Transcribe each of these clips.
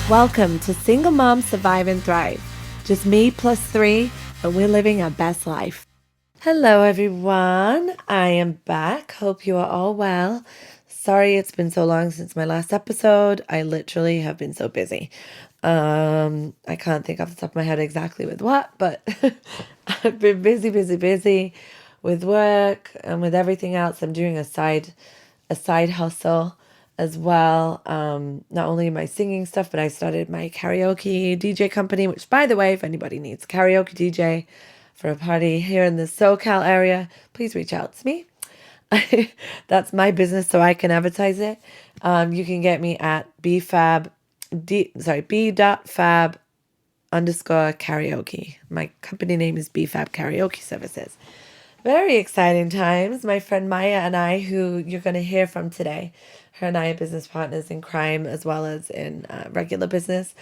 Welcome to Single Mom Survive and Thrive. Just me plus 3, and we're living our best life. Hello, everyone. I am back. Hope you are all well. Sorry it's been so long since my last episode. I literally have been so busy. I can't think off the top of my head exactly with what, but I've been busy with work and with everything else. I'm doing a side hustle as well. Not only my singing stuff, but I started my karaoke DJ company, which, by the way, if anybody needs a karaoke DJ for a party here in the SoCal area, please reach out to me. That's my business, so I can advertise it. You can get me at b.fab underscore karaoke. My company name is B.fab Karaoke Services. Very exciting times. My friend Maya and I, who you're going to hear from today, her and I are business partners in crime as well as in regular business.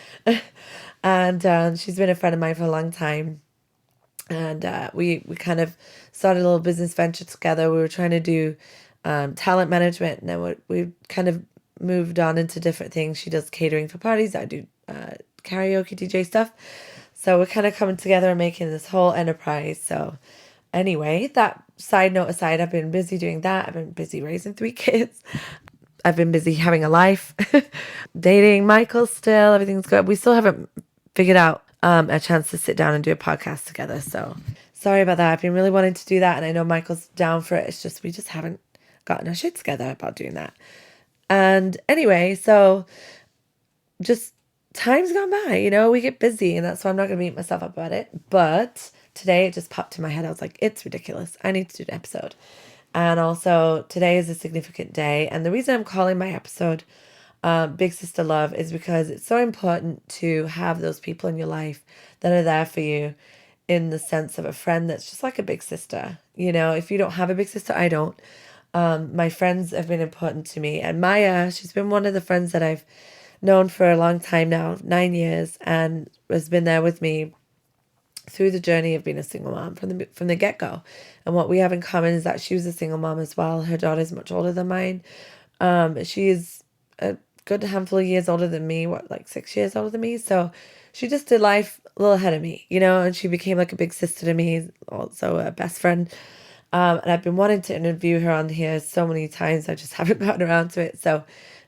And she's been a friend of mine for a long time. And we kind of started a little business venture together. We were trying to do talent management, and then we kind of moved on into different things. She does catering for parties. I do karaoke DJ stuff. So we're kind of coming together and making this whole enterprise. So anyway, that side note aside, I've been busy doing that. I've been busy raising 3 kids. I've been busy having a life, dating Michael still. Everything's good. We still haven't figured out a chance to sit down and do a podcast together. So sorry about that. I've been really wanting to do that, and I know Michael's down for it. It's just we just haven't gotten our shit together about doing that. And anyway, so just time's gone by, we get busy, and that's why I'm not going to beat myself up about it. But today it just popped in my head. I was like, it's ridiculous. I need to do an episode. And also today is a significant day. And the reason I'm calling my episode Big Sister Love is because it's so important to have those people in your life that are there for you in the sense of a friend that's just like a big sister. If you don't have a big sister, I don't. My friends have been important to me. And Maya, she's been one of the friends that I've known for a long time now, 9 years, and has been there with me through the journey of being a single mom from the get-go. And what we have in common is that she was a single mom as well. Her daughter's much older than mine. She is a good handful of years older than me, like 6 years older than me. So she just did life a little ahead of me, and she became like a big sister to me, also a best friend. And I've been wanting to interview her on here so many times. I just haven't gotten around to it. So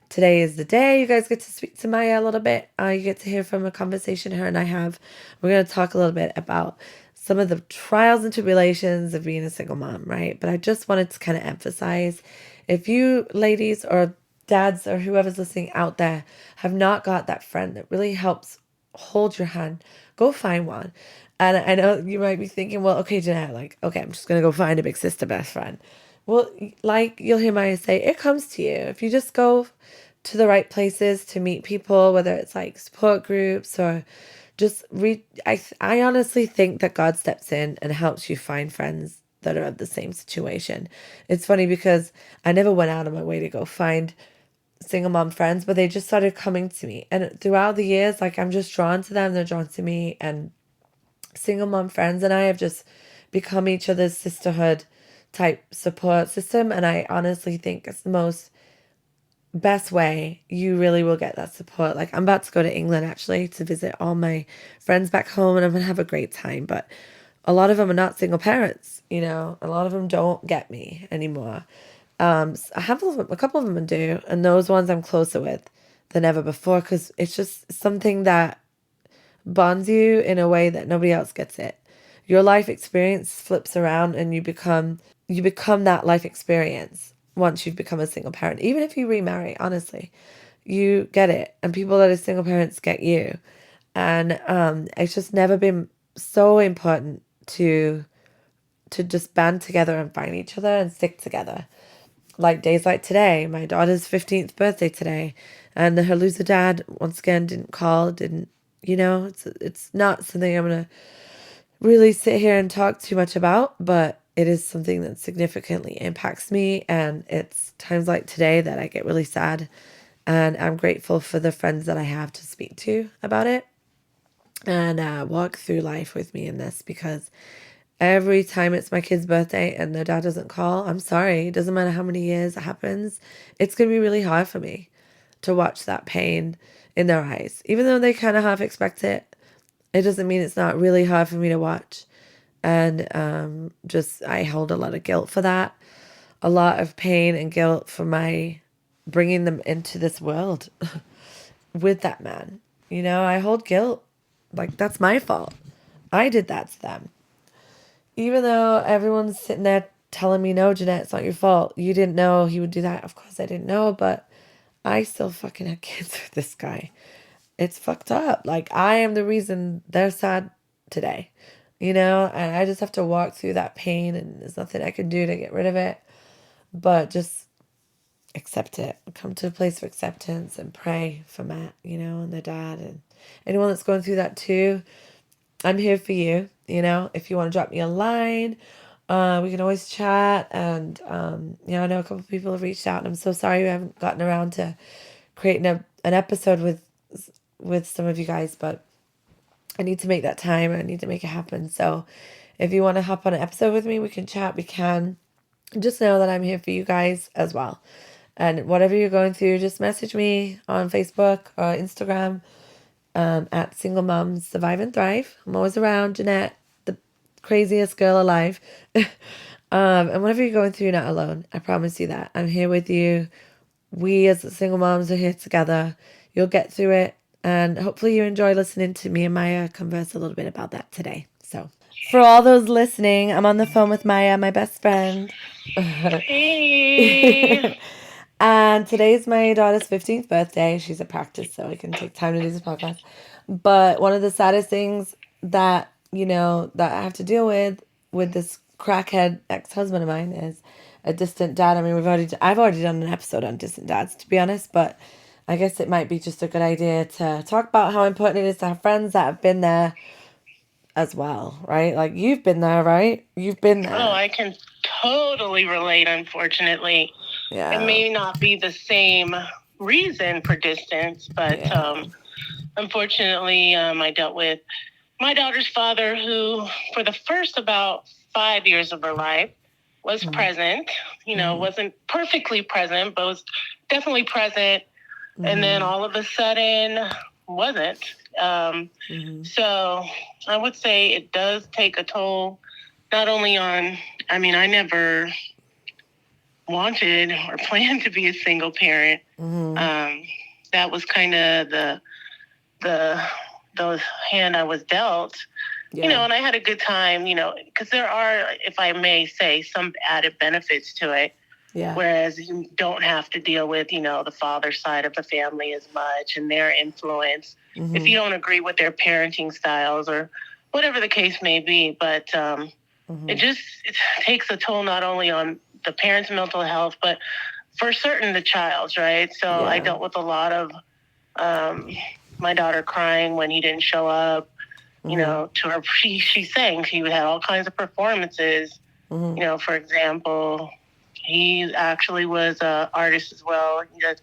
today is the day. You guys get to speak to Maya a little bit. You get to hear from a conversation her and I have. We're going to talk a little bit about some of the trials and tribulations of being a single mom, right? But I just wanted to kind of emphasize, if you ladies or dads or whoever's listening out there have not got that friend that really helps hold your hand, go find one. And I know you might be thinking, well, okay, Jeanette, okay, I'm just going to go find a big sister best friend. Well, like you'll hear Maya say, it comes to you. If you just go to the right places to meet people, whether it's like support groups or just I honestly think that God steps in and helps you find friends that are at the same situation. It's funny because I never went out of my way to go find single mom friends, but they just started coming to me. And throughout the years, I'm just drawn to them, they're drawn to me, and single mom friends and I have just become each other's sisterhood type support system. And I honestly think it's the most best way you really will get that support. I'm about to go to England actually to visit all my friends back home, and I'm gonna have a great time. But a lot of them are not single parents, a lot of them don't get me anymore. A couple of them do, and those ones I'm closer with than ever before, because it's just something that bonds you in a way that nobody else gets it. Your life experience flips around, and you become that life experience once you've become a single parent. Even if you remarry, honestly, you get it, and people that are single parents get you. And it's just never been so important to just band together and find each other and stick together. Like days like today, my daughter's 15th birthday today, and her loser dad once again didn't call, it's not something I'm gonna really sit here and talk too much about, but it is something that significantly impacts me. And it's times like today that I get really sad, and I'm grateful for the friends that I have to speak to about it and walk through life with me in this, because every time it's my kid's birthday and their dad doesn't call, I'm sorry, it doesn't matter how many years it happens, it's going to be really hard for me to watch that pain in their eyes. Even though they kind of half expect it, it doesn't mean it's not really hard for me to watch. And just I hold a lot of guilt for that. A lot of pain and guilt for my bringing them into this world with that man. You know, I hold guilt. Like, that's my fault. I did that to them. Even though everyone's sitting there telling me, no, Jeanette, it's not your fault. You didn't know he would do that. Of course I didn't know, but I still fucking had kids with this guy. It's fucked up. Like, I am the reason they're sad today. You know, and I just have to walk through that pain, and there's nothing I can do to get rid of it. But just accept it. Come to a place of acceptance and pray for Matt, you know, and their dad, and anyone that's going through that too. I'm here for you. You know, if you want to drop me a line, we can always chat. And you know, I know a couple of people have reached out, and I'm so sorry we haven't gotten around to creating an episode with some of you guys, but I need to make that time. I need to make it happen. So if you want to hop on an episode with me, we can chat. We can. Just know that I'm here for you guys as well. And whatever you're going through, just message me on Facebook or Instagram at Single Moms Survive and Thrive. I'm always around, Jeanette, the craziest girl alive. And whatever you're going through, you're not alone. I promise you that. I'm here with you. We as single moms are here together. You'll get through it. And hopefully you enjoy listening to me and Maya converse a little bit about that today. So for all those listening, I'm on the phone with Maya, my best friend. Hey. And today's my daughter's 15th birthday. She's at practice, so I can take time to do this podcast. But one of the saddest things that, you know, that I have to deal with this crackhead ex-husband of mine is a distant dad. I mean, I've already done an episode on distant dads, to be honest, but I guess it might be just a good idea to talk about how important it is to have friends that have been there as well, right? Like, you've been there, right? You've been there. Oh, I can totally relate, unfortunately. Yeah. It may not be the same reason for distance, but unfortunately, I dealt with my daughter's father, who, for the first about 5 years of her life, was present. You know, wasn't perfectly present, but was definitely present. And then all of a sudden, wasn't. So I would say it does take a toll, not only on, I mean, I never wanted or planned to be a single parent. That was kind of the hand I was dealt. You know, and I had a good time, you know, because there are, if I may say, some added benefits to it. Whereas you don't have to deal with, you know, the father side of the family as much and their influence. If you don't agree with their parenting styles or whatever the case may be. But it takes a toll not only on the parent's mental health, but for certain the child's, right? So I dealt with a lot of my daughter crying when he didn't show up. You know, to her, she sang. She had all kinds of performances. You know, for example, he actually was an artist as well. He did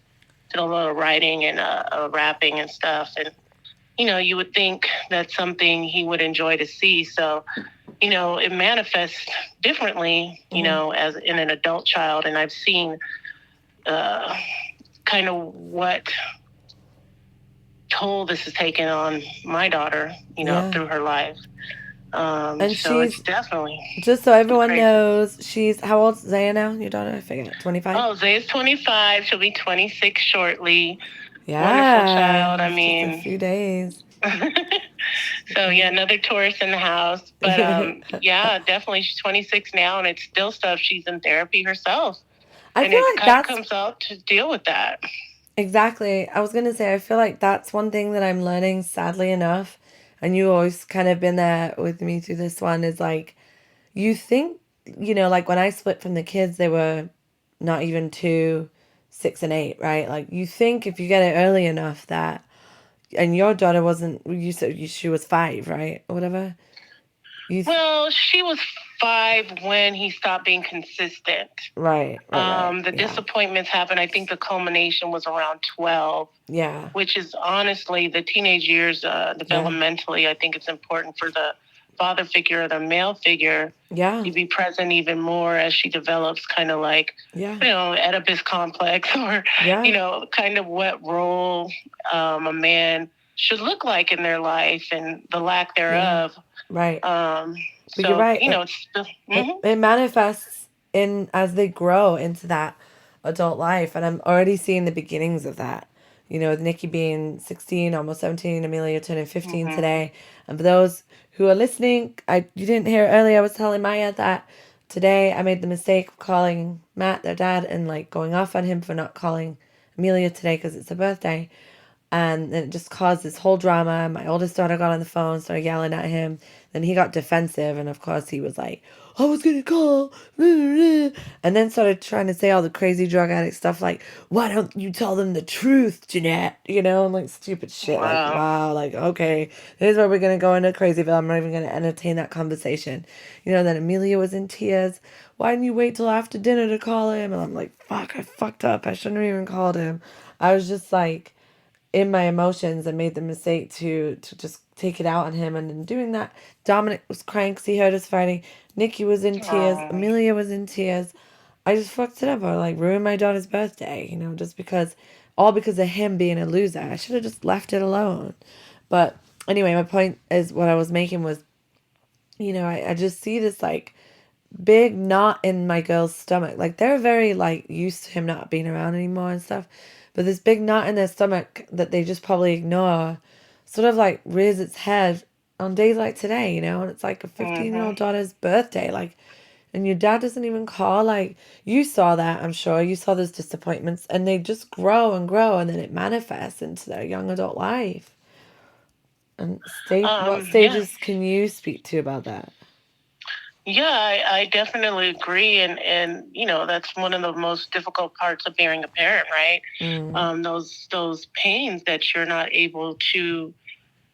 a lot of writing and rapping and stuff. And, you know, you would think that's something he would enjoy to see. So, you know, it manifests differently, you know, as in an adult child. And I've seen kind of what toll this has taken on my daughter, you know, through her life. And so she's it's definitely, just so everyone knows, she's how old's Zaya now? Your daughter? I forget. 25? Oh, Zaya's 25. She'll be 26 shortly. Yeah. Wonderful child. I mean, just a few days. So yeah, another tourist in the house. But yeah, definitely she's 26 now, and it's still stuff. She's in therapy herself. I feel like that comes out to deal with that. Exactly. I was going to say, I feel like that's one thing that I'm learning, sadly enough, and you always kind of been there with me through this one, is like, you think, you know, like when I split from the kids, they were not even 2, 6, and 8, right? Like, you think if you get it early enough that, and your daughter wasn't, you said she was 5, right? Or whatever. Well, she was 5 when he stopped being consistent. Right. The disappointments happened. I think the culmination was around 12. Yeah. Which is honestly the teenage years, developmentally. I think it's important for the father figure or the male figure, yeah, to be present even more as she develops kind of like, yeah, Oedipus complex or, yeah, kind of what role a man should look like in their life and the lack yeah, thereof. right. But you're So, right. it's It manifests in as they grow into that adult life, and I'm already seeing the beginnings of that. With Nikki being 16, almost 17, Amelia turning 15 today. And for those who are listening, you didn't hear earlier, I was telling Maya that today I made the mistake of calling Matt, their dad, and like going off on him for not calling Amelia today because it's her birthday. And then it just caused this whole drama. My oldest daughter got on the phone, started yelling at him. Then he got defensive, and of course he was like, I was gonna call, and then started trying to say all the crazy drug addict stuff like, why don't you tell them the truth, Jeanette? And like stupid shit. Wow. Like, wow, like, okay, here's where we're gonna go into Crazyville. I'm not even gonna entertain that conversation. Then Amelia was in tears. Why didn't you wait till after dinner to call him? And I'm like, fuck, I fucked up. I shouldn't have even called him. I was just like, in my emotions, I made the mistake to just take it out on him. And in doing that, Dominic was crying because he heard us fighting. Nikki was in tears. Amelia was in tears. I just fucked it up. I like ruined my daughter's birthday, just all because of him being a loser. I should have just left it alone. But anyway, my point is what I was making was, I just see this like big knot in my girl's stomach. Like they're very like used to him not being around anymore and stuff. But this big knot in their stomach that they just probably ignore sort of like rears its head on days like today, and it's like a 15-year-old daughter's birthday. Like, and your dad doesn't even call. Like, you saw that, I'm sure. You saw those disappointments, and they just grow and grow, and then it manifests into their young adult life. And what stages can you speak to about that? Yeah, I definitely agree, and that's one of the most difficult parts of being a parent, right? Those pains that you're not able to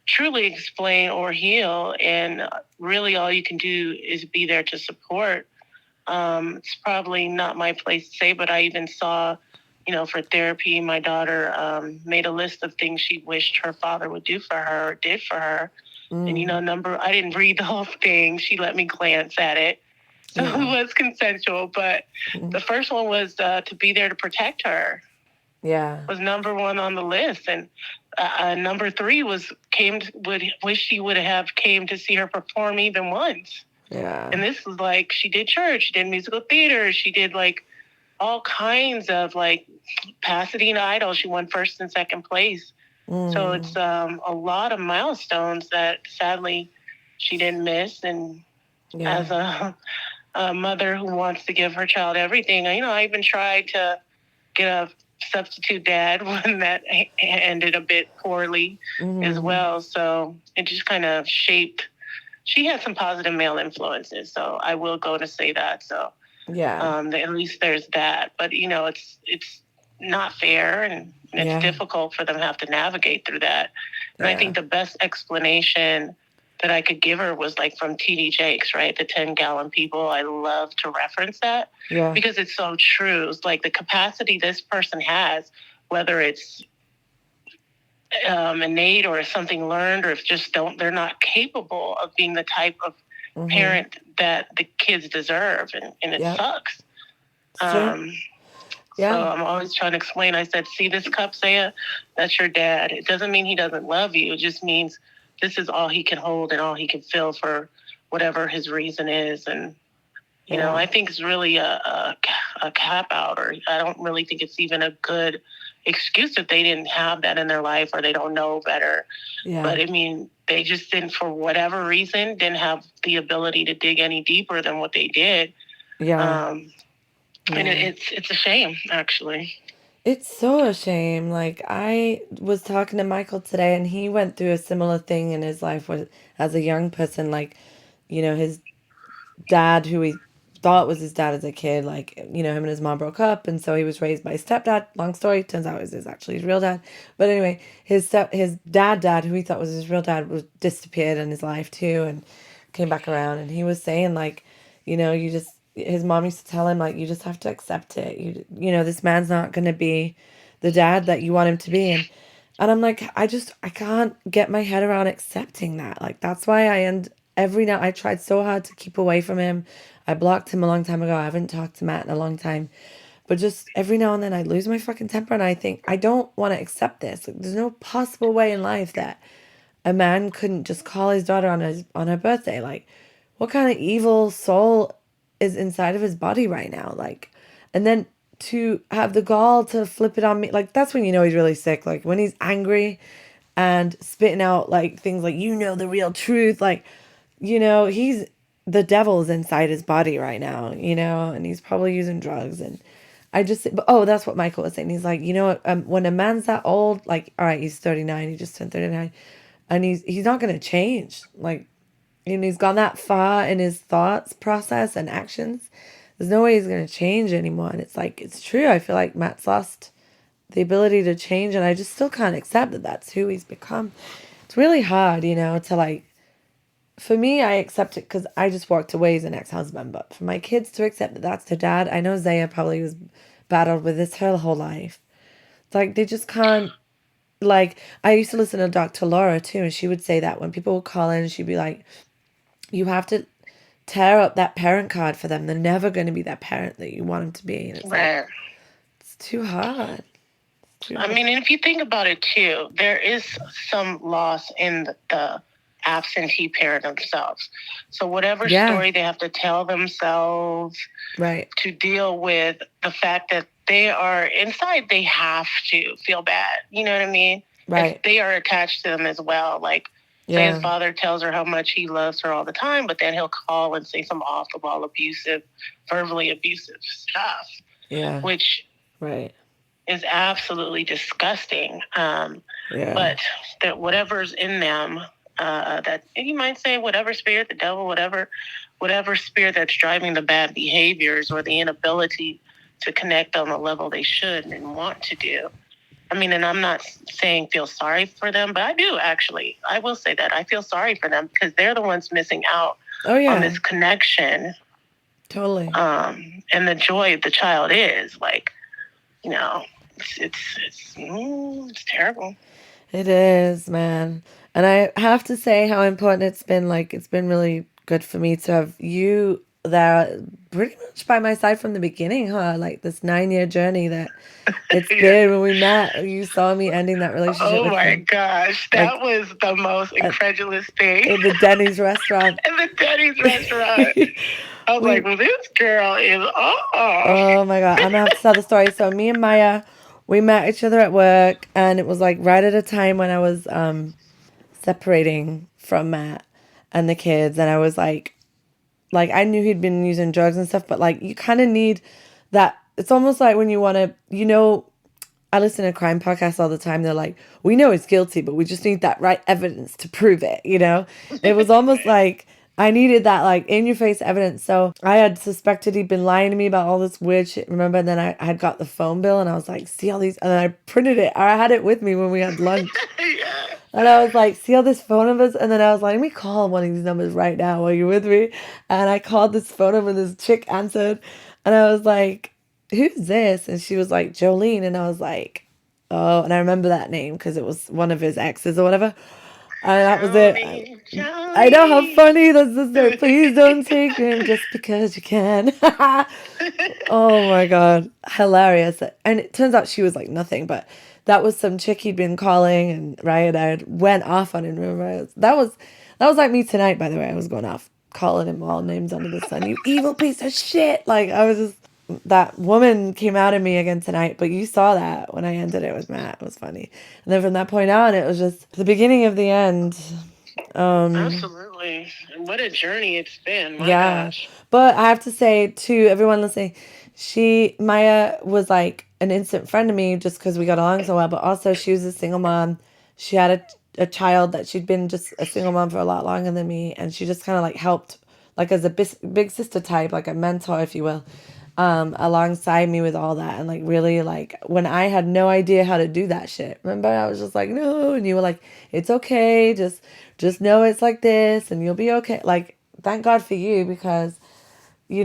truly explain or heal, and really all you can do is be there to support. It's probably not my place to say, but I even saw, for therapy, my daughter made a list of things she wished her father would do for her or did for her. And, I didn't read the whole thing. She let me glance at it. So it was consensual. But the first one was to be there to protect her. Yeah. Was number one on the list. And number three wish she would have came to see her perform even once. Yeah. And this was like, she did church, she did musical theater, she did like all kinds of like Pasadena Idol. She won first and second place. So it's a lot of milestones that sadly she didn't miss. And as a mother who wants to give her child everything, I even tried to get a substitute dad when that ended a bit poorly as well. So it just kind of shaped. She had some positive male influences, so I will go to say that. So at least there's that. But it's not fair, and it's difficult for them to have to navigate through that. And I think the best explanation that I could give her was like from TD Jakes, right? The 10-gallon people. I love to reference that because it's so true. It's like the capacity this person has, whether it's innate or something learned, or if they're not capable of being the type of parent that the kids deserve, and it sucks. So I'm always trying to explain. I said, see this cup, Saya? That's your dad. It doesn't mean he doesn't love you. It just means this is all he can hold and all he can feel for whatever his reason is. And, I think it's really a cap out, or I don't really think it's even a good excuse if they didn't have that in their life or they don't know better. But I mean, they just didn't, for whatever reason, didn't have the ability to dig any deeper than what they did. And it's a shame, actually. It's so a shame. Like, I was talking to Michael today, and he went through a similar thing in his life as a young person. Like, his dad, who he thought was his dad as a kid, like, him and his mom broke up, and so he was raised by his stepdad. Long story, turns out it was actually his real dad. But anyway, his dad, who he thought was his real dad, was disappeared in his life too, and came back around. And he was saying, like, his mom used to tell him, like, you just have to accept it. This man's not going to be the dad that you want him to be. And I'm like, I can't get my head around accepting that. Like, that's why I every now, I tried so hard to keep away from him. I blocked him a long time ago. I haven't talked to Matt in a long time. But just every now and then I lose my fucking temper and I think, I don't want to accept this. Like, there's no possible way in life that a man couldn't just call his daughter on her birthday. Like, what kind of evil soul is inside of his body right now? Like, and then to have the gall to flip it on me, like, that's when you know he's really sick. Like, when he's angry and spitting out like things like, the real truth, like, he's the devil's inside his body right now, and he's probably using drugs. And I just, oh, that's what Michael was saying. He's like, when a man's that old, like, all right, he's 39, he just turned 39, and he's not going to change. Like, he's gone that far in his thoughts process and actions. There's no way he's going to change anymore. And it's like, it's true. I feel like Matt's lost the ability to change, and I just still can't accept that that's who he's become. It's really hard, to like, for me, I accept it because I just walked away as an ex-husband, but for my kids to accept that that's their dad, I know Zaya probably was battled with this her whole life. It's like, they just can't, like, I used to listen to Dr. Laura too, and she would say that when people would call in, she'd be like, you have to tear up that parent card for them. They're never going to be that parent that you want them to be. And it's like, it's too hard. I mean, and if you think about it too, there is some loss in the absentee parent themselves. So whatever story they have to tell themselves, right, to deal with the fact that they are inside, they have to feel bad. You know what I mean? Right. If they are attached to them as well. Like, say his father tells her how much he loves her all the time, but then he'll call and say some off the wall verbally abusive stuff. Yeah. Which is absolutely disgusting. But that whatever's in them, that you might say whatever spirit, the devil, whatever spirit that's driving the bad behaviors or the inability to connect on the level they should and want to do. I mean, and I'm not saying feel sorry for them, but I do actually. I will say that I feel sorry for them because they're the ones missing out on this connection. Totally. And the joy of the child is like, it's terrible. It is, man. And I have to say how important it's been. Like, it's been really good for me to have you there pretty much by my side from the beginning, huh? Like, this 9-year journey that it's been when we met. You saw me ending that relationship. Oh my gosh. That was the most incredulous thing. In the Denny's restaurant. In the Denny's restaurant. I was like, well, this girl is Oh my God. I'm going to have to tell the story. So me and Maya, we met each other at work, and it was like right at a time when I was separating from Matt and the kids. And I was like I knew he'd been using drugs and stuff, but like, you kind of need that. It's almost like when you want to, I listen to crime podcasts all the time. They're like, we know he's guilty, but we just need that right evidence to prove it. It was almost like I needed that like in your face evidence. So I had suspected he'd been lying to me about all this weird shit. Remember? And then I had got the phone bill, and I was like, see all these, and then I printed it. Or I had it with me when we had lunch. And I was like, see all this phone numbers? And then I was like, let me call one of these numbers right now while you're with me. And I called this phone number, and this chick answered. And I was like, who's this? And she was like, Jolene. And I was like, oh, and I remember that name because it was one of his exes or whatever. And that was it. I know how funny that's the story. Please don't take him just because you can. Oh my God. Hilarious. And it turns out she was like nothing, but that was some chick he'd been calling, and I went off on him. Remember? That was like me tonight, by the way. I was going off, calling him all names under the sun. You evil piece of shit. Like, I was just, that woman came out of me again tonight, but you saw that when I ended it with Matt. It was funny. And then from that point on, it was just the beginning of the end. Absolutely. And what a journey it's been. My gosh. But I have to say to everyone listening, Maya was like an instant friend to me just because we got along so well, but also she was a single mom. She had a child that she'd been just a single mom for a lot longer than me, and she just kind of like helped, like as a big sister type, like a mentor, if you will, alongside me with all that. And like really, like when I had no idea how to do that shit, remember, I was just like, no, and you were like, it's okay, just know it's like this and you'll be okay. Like, thank God for you, because you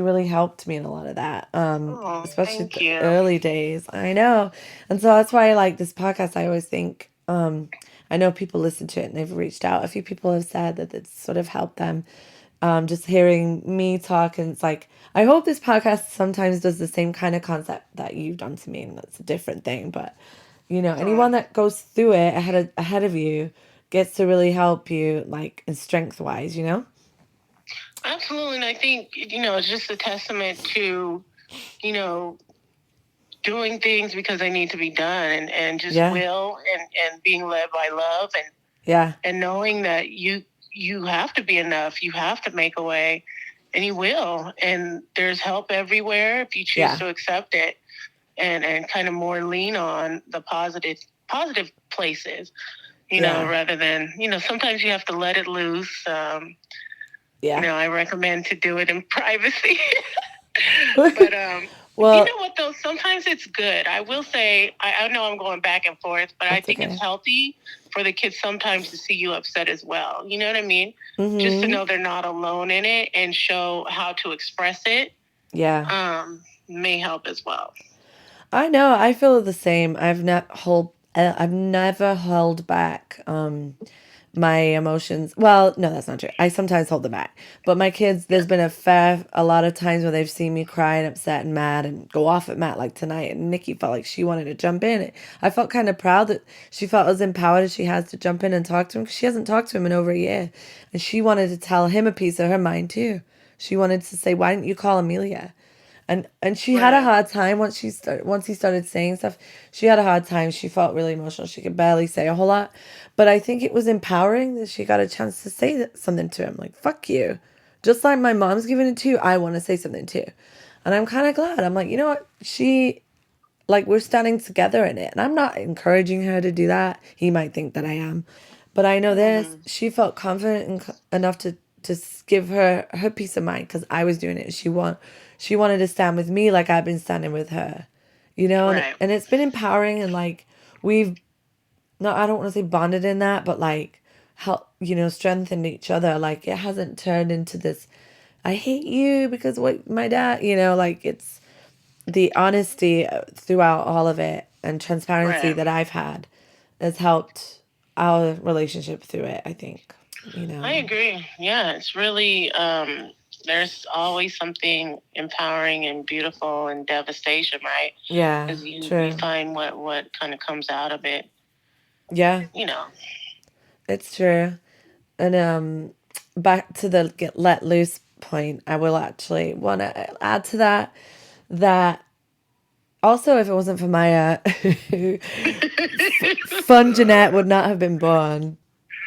really helped me in a lot of that, especially the early days. I know. And so that's why I like this podcast. I always think, I I know people listen to it and they've reached out. A few people have said that it's sort of helped them. Just hearing me talk, and it's like, I hope this podcast sometimes does the same kind of concept that you've done to me, and that's a different thing. But anyone that goes through it ahead of you gets to really help you, like, in strength wise. Absolutely, and I think it's just a testament to doing things because they need to be done, and just will, and being led by love, and knowing that you have to be enough, you have to make a way, and you will, and there's help everywhere if you choose to accept it, and kind of more lean on the positive places, rather than, sometimes you have to let it loose. I recommend to do it in privacy. But well, you know what, though? Sometimes it's good. I will say, I know I'm going back and forth, but I think it's healthy for the kids sometimes to see you upset as well. You know what I mean? Mm-hmm. Just to know they're not alone in it and show how to express it. Yeah. May help as well. I know. I feel the same. I've never held back my emotions. Well, no, that's not true. I sometimes hold them back. But my kids, there's been a lot of times where they've seen me cry and upset and mad and go off at Matt, like tonight. And Nikki felt like she wanted to jump in. I felt kind of proud that she felt as empowered as she has to jump in and talk to him, because she hasn't talked to him in over a year. And she wanted to tell him a piece of her mind too. She wanted to say, why didn't you call Amelia? And she had a hard time once he started saying stuff. She had a hard time. She felt really emotional. She could barely say a whole lot. But I think it was empowering that she got a chance to say something to him. Like, fuck you. Just like my mom's giving it to you, I want to say something too. And I'm kind of glad. I'm like, you know what? We're standing together in it. And I'm not encouraging her to do that. He might think that I am. But I know this. Mm-hmm. She felt confident enough to give her peace of mind, because I was doing it. She wanted to stand with me like I've been standing with her, Right. And it's been empowering, and like I don't want to say bonded in that, but like help, strengthened each other. Like it hasn't turned into this, I hate you because what my dad, like it's the honesty throughout all of it and transparency that I've had has helped our relationship through it, I think. I agree. Yeah, it's really there's always something empowering and beautiful and devastation, right? Yeah, because you find what kind of comes out of it. Yeah, it's true. And back to the get let loose point, I will actually want to add to that also, if it wasn't for Maya, Fun Jeanette would not have been born.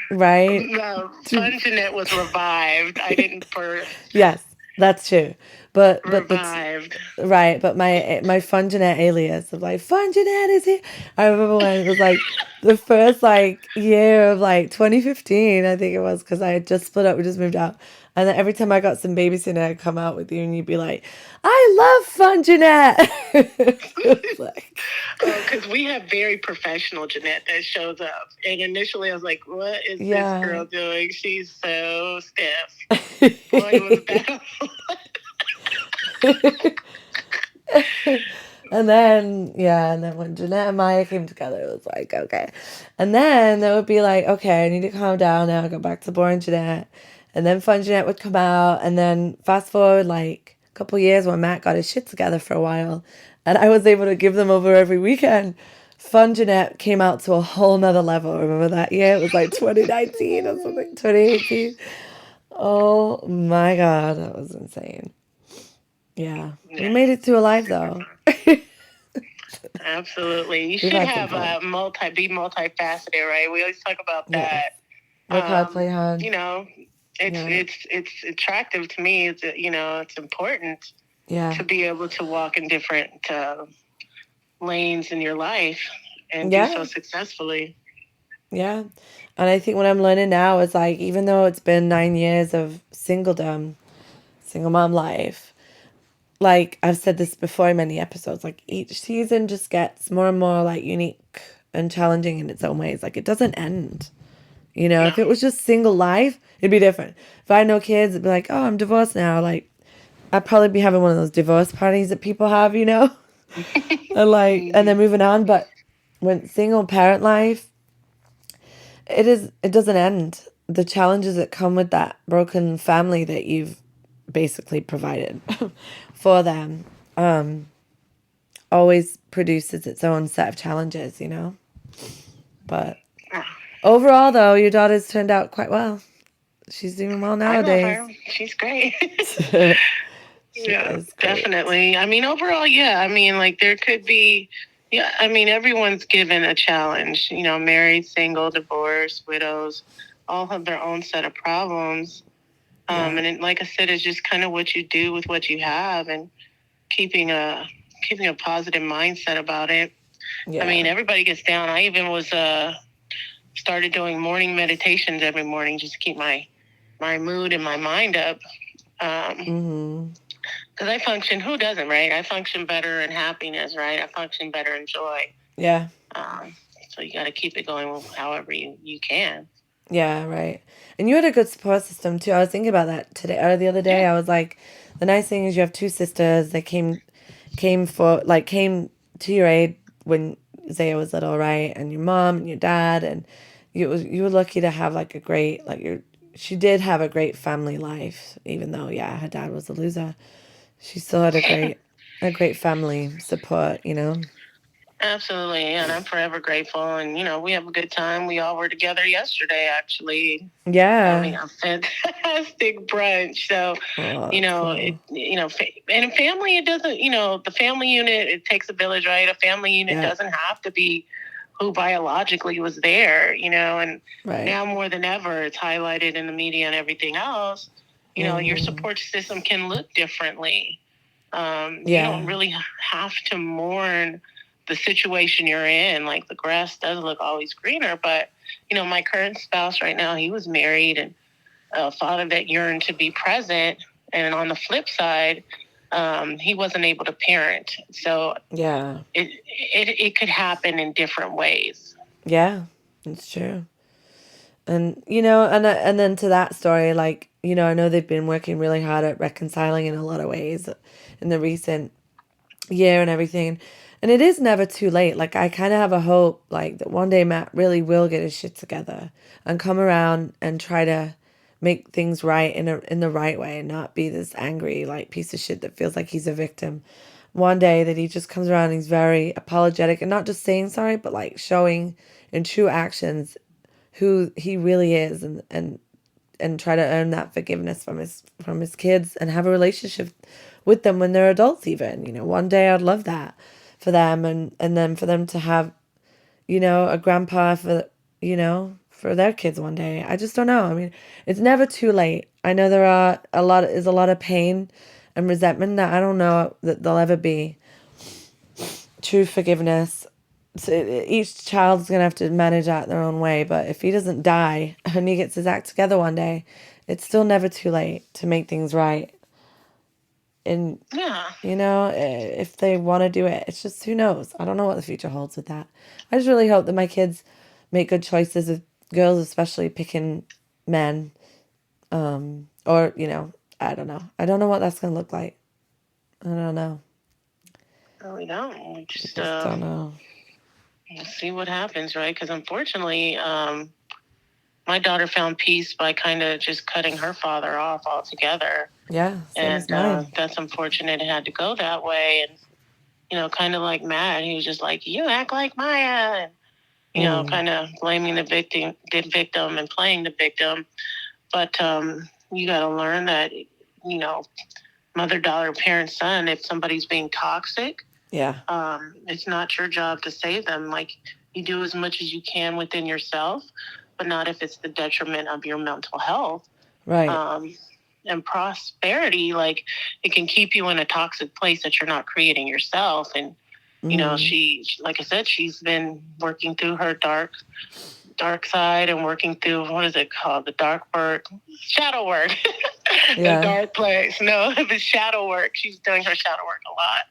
Right? No, Fun Jeanette was revived. I didn't birth. Yes, that's true. But revived. Right, but my Fun Jeanette alias of like, Fun Jeanette is here. I remember when it was like the first year of 2015, I think it was, because I had just split up, we just moved out. And then every time I got some babysitting, I'd come out with you and you'd be like, I love Fun Jeanette. Because we have very professional Jeanette that shows up. And initially I was like, what is this girl doing? She's so stiff. Boy, was that. And then when Jeanette and Maya came together, it was like, okay. And then it would be like, okay, I need to calm down now, go back to boring Jeanette. And then Fun Jeanette would come out. And then fast forward a couple years when Matt got his shit together for a while, and I was able to give them over every weekend. Fun Jeanette came out to a whole nother level. Remember that year? It was 2019 or something, 2018. Oh my God, that was insane. Yeah. We made it through alive though. Absolutely. You should have be multifaceted, right? We always talk about that. Work hard, play hard. It's attractive to me. It's it's important to be able to walk in different lanes in your life and do so successfly. Yeah. And I think what I'm learning now is even though it's been 9 years of single mom life, I've said this before in many episodes, each season just gets more and more unique and challenging in its own ways. It doesn't end. If it was just single life, it'd be different. If I had no kids, it'd be like, oh, I'm divorced now. I'd probably be having one of those divorce parties that people have, and and then moving on. But when single parent life, it doesn't end. The challenges that come with that broken family that you've basically provided for them always produces its own set of challenges, you know? But overall, though, your daughter's turned out quite well. She's doing well nowadays. I love her. She's great. She is great. Definitely. I mean, overall, yeah. I mean, like, there could be, yeah, I mean, everyone's given a challenge. You know, married, single, divorced, widows, all have their own set of problems. And it, like I said, it's just kind of what you do with what you have and keeping a positive mindset about it. Yeah. I mean, everybody gets down. I even was started doing morning meditations every morning just to keep my mood and my mind up. Because I function, who doesn't, right? I function better in happiness, right? I function better in joy. Yeah. So you got to keep it going however you can. Yeah, right. And you had a good support system too. I was thinking about that today or the other day. Yeah. I was like, the nice thing is you have two sisters that came to your aid when Zaya was little, right? And your mom and your dad, and you were lucky to have like a great she did have a great family life, even though her dad was a loser. She still had a great family support, you know. Absolutely, and I'm forever grateful. And we have a good time. We all were together yesterday, actually. Yeah, having a fantastic brunch. So, cool. And family, it doesn't. The family unit, it takes a village, right? A family unit doesn't have to be who biologically was there, and now more than ever, it's highlighted in the media and everything else. Your support system can look differently. You don't really have to mourn the situation you're in. Like, the grass does look always greener, but my current spouse right now, he was married and a father that yearned to be present. And on the flip side, he wasn't able to parent. So it could happen in different ways. Yeah, it's true. And, and then to that story, like, I know they've been working really hard at reconciling in a lot of ways in the recent year and everything. And it is never too late. Like, I kind of have a hope, like, that one day Matt really will get his shit together and come around and try to make things right in the right way and not be this angry, like, piece of shit that feels like he's a victim. One day that he just comes around and he's very apologetic and not just saying sorry, but, like, showing in true actions who he really is and try to earn that forgiveness from his kids and have a relationship with them when they're adults even. One day I'd love that for them and then for them to have, a grandpa for their kids one day. I just don't know. I mean, it's never too late. I know there's a lot of pain and resentment that I don't know that there'll ever be true forgiveness. So each child's going to have to manage that their own way. But if he doesn't die and he gets his act together one day, it's still never too late to make things right. And, if they want to do it, it's just, who knows? I don't know what the future holds with that. I just really hope that my kids make good choices with girls, especially picking men. Or, I don't know. I don't know what that's going to look like. I don't know. No, we don't. We just don't know. We'll see what happens, right? Because unfortunately, my daughter found peace by kind of just cutting her father off altogether. Yeah, and that's unfortunate. It had to go that way. And kind of like Matt, he was just like, "You act like Maya," and kind of blaming the victim, and playing the victim. But you got to learn that, mother, daughter, parent, son. If somebody's being toxic, it's not your job to save them. Like, you do as much as you can within yourself, but not if it's the detriment of your mental health. Right. And prosperity, like, it can keep you in a toxic place that you're not creating yourself. And, she, like I said, she's been working through her dark side and working through, what is it called? The dark work, shadow work. The dark place. No, the shadow work. She's doing her shadow work a lot.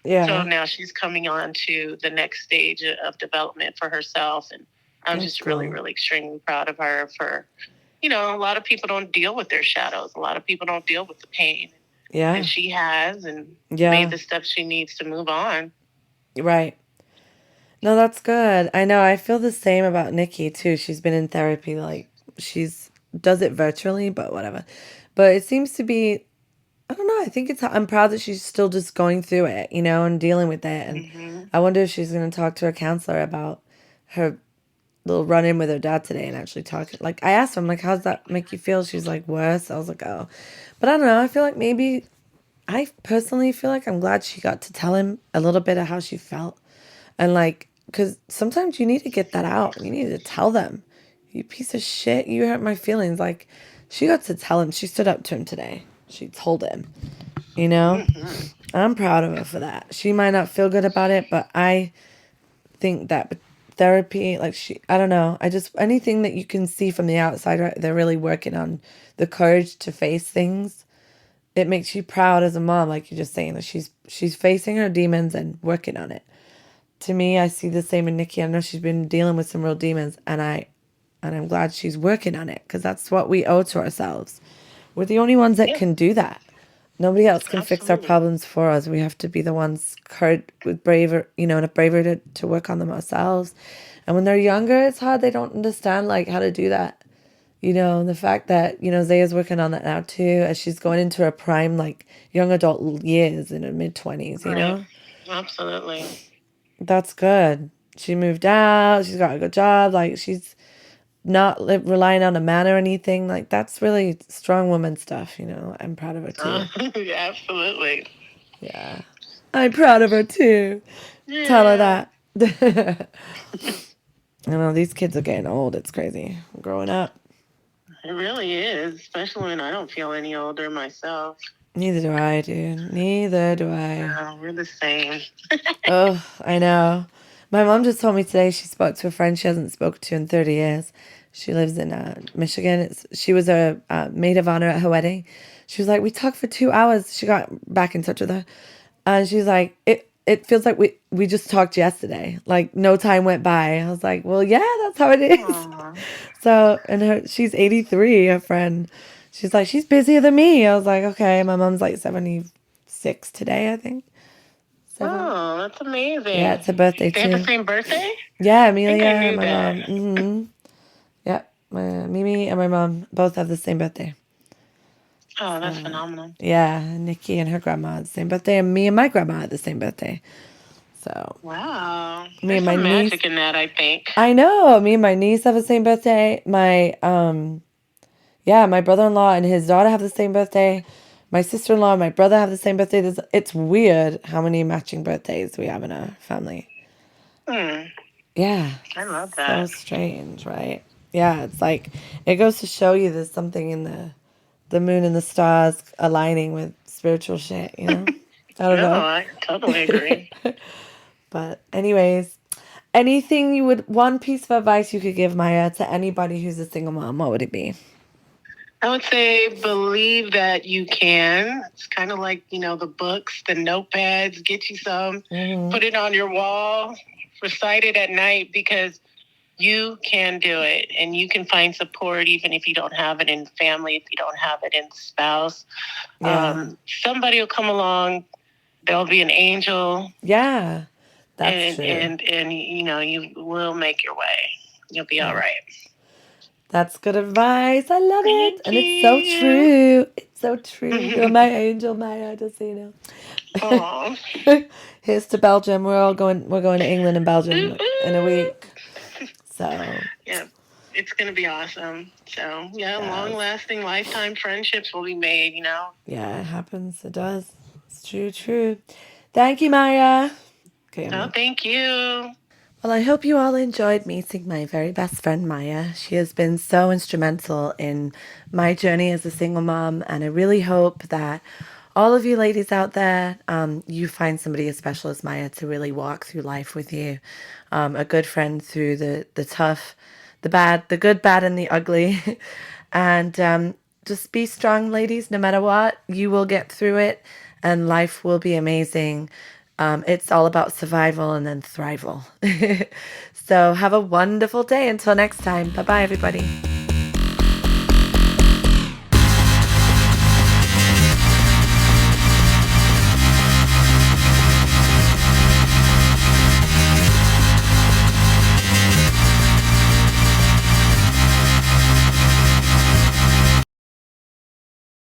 Yeah. So now she's coming on to the next stage of development for herself. And I'm just really, really extremely proud of her for, a lot of people don't deal with their shadows. A lot of people don't deal with the pain. Yeah. And she has, and made the steps she needs to move on. Right. No, that's good. I know. I feel the same about Nikki too. She's been in therapy, like she's does it virtually, but whatever. But it seems to be, I don't know. I think I'm proud that she's still just going through it, and dealing with it. And I wonder if she's going to talk to her counselor about her little run in with her dad today and actually talk. Like, I asked him, like, how's that make you feel? She's like, worse. I was like, oh. But I don't know. I feel like I personally feel like I'm glad she got to tell him a little bit of how she felt. And like, because sometimes you need to get that out. You need to tell them, you piece of shit, you hurt my feelings. Like, she got to tell him. She stood up to him today. She told him, I'm proud of her for that. She might not feel good about it, but I think that therapy, like I don't know. Anything that you can see from the outside, right, they're really working on the courage to face things. It makes you proud as a mom, like you're just saying, that she's facing her demons and working on it. To me, I see the same in Nikki. I know she's been dealing with some real demons, and I'm glad she's working on it, because that's what we owe to ourselves. We're the only ones that can do that. Nobody else can fix our problems for us. We have to be the ones with braver, enough bravery to work on them ourselves. And when they're younger, it's hard. They don't understand like how to do that. The fact that, Zaya's working on that now too, as she's going into her prime, like young adult years in her mid-20s, Right. Absolutely. That's good. She moved out. She's got a good job. Like, she's not relying on a man or anything. Like, that's really strong woman stuff, I'm proud of her too. Absolutely. Yeah. I'm proud of her too. Yeah. Tell her that. I know, these kids are getting old. It's crazy. Growing up. It really is, especially when I don't feel any older myself. Neither do I, dude. Neither do I. No, we're the same. Oh, I know. My mom just told me today she spoke to a friend she hasn't spoken to in 30 years. She lives in Michigan. She was a maid of honor at her wedding. She was like, we talked for 2 hours. She got back in touch with her. And she's like, it feels like we just talked yesterday. Like, no time went by. I was like, well, yeah, that's how it is. Aww. So, and she's 83, her friend. She's like, she's busier than me. I was like, okay. My mom's like 76 today, I think. 7. Oh, that's amazing. Yeah, it's her birthday too. They have the same birthday? Yeah, Amelia and my mom. Mm-hmm. Yeah, Mimi and my mom both have the same birthday. Oh, that's phenomenal. Yeah, Nikki and her grandma had the same birthday, and me and my grandma had the same birthday. So wow, there's some magic in that, I think. I know. Me and my niece have the same birthday. My my brother-in-law and his daughter have the same birthday. My sister-in-law and my brother have the same birthday. It's weird how many matching birthdays we have in our family. Yeah. I love that. So strange, right? Yeah, it's like, it goes to show you there's something in the moon and the stars aligning with spiritual shit, I don't know. I totally agree. But anyways, one piece of advice you could give, Maya, to anybody who's a single mom, what would it be? I would say believe that you can. It's kind of like, the books, the notepads, get you some, put it on your wall, recite it at night, because you can do it, and you can find support even if you don't have it in family, if you don't have it in spouse. Yeah. Somebody will come along. There'll be an angel. Yeah, that's true. And you will make your way. You'll be all right. That's good advice. I love it. And it's so true. It's so true. You're my angel, Maya, just so you know. Aww. Here's to Belgium. We're going to England and Belgium in a week. So yeah, it's going to be awesome. So yeah, long-lasting, lifetime friendships will be made, Yeah, it happens. It does. It's true. Thank you, Maya. Okay. Oh, thank you. Well, I hope you all enjoyed meeting my very best friend, Maya. She has been so instrumental in my journey as a single mom, and I really hope that all of you ladies out there, you find somebody as special as Maya to really walk through life with you. A good friend through the tough, the bad, the good, bad, and the ugly. And just be strong, ladies, no matter what. You will get through it, and life will be amazing. It's all about survival and then thrival. So have a wonderful day. Until next time. Bye-bye, everybody.